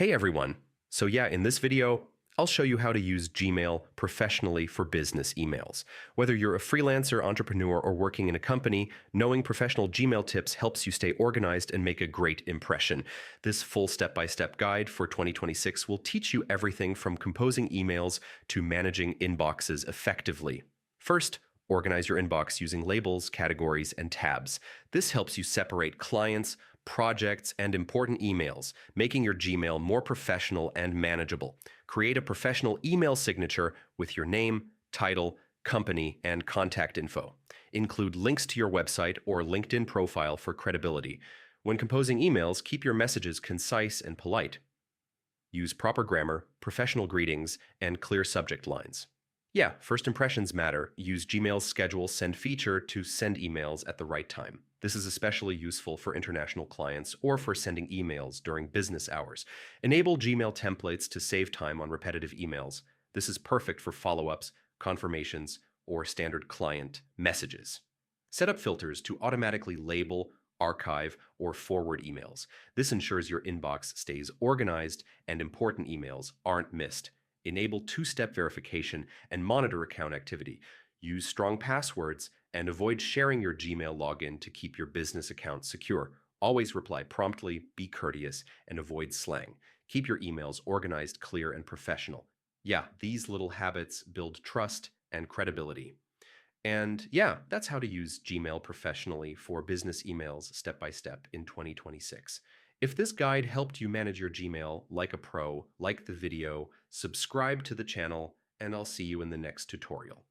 Hey everyone! So in this video, I'll show you how to use Gmail professionally for business emails. Whether you're a freelancer, entrepreneur, or working in a company, knowing professional Gmail tips helps you stay organized and make a great impression. This full step-by-step guide for 2026 will teach you everything from composing emails to managing inboxes effectively. First, organize your inbox using labels, categories, and tabs. This helps you separate clients, projects, and important emails, making your Gmail more professional and manageable. Create a professional email signature with your name, title, company, and contact info. Include links to your website or LinkedIn profile for credibility. When composing emails, keep your messages concise and polite. Use proper grammar, professional greetings, and clear subject lines. First impressions matter. Use Gmail's schedule send feature to send emails at the right time. This is especially useful for international clients or for sending emails during business hours. Enable Gmail templates to save time on repetitive emails. This is perfect for follow-ups, confirmations, or standard client messages. Set up filters to automatically label, archive, or forward emails. This ensures your inbox stays organized and important emails aren't missed. Enable two-step verification and monitor account activity. Use strong passwords and avoid sharing your Gmail login to keep your business account secure. Always reply promptly, be courteous, and avoid slang. Keep your emails organized, clear, and professional. These little habits build trust and credibility. And that's how to use Gmail professionally for business emails step by step in 2026. If this guide helped you manage your Gmail like a pro, like the video, subscribe to the channel, and I'll see you in the next tutorial.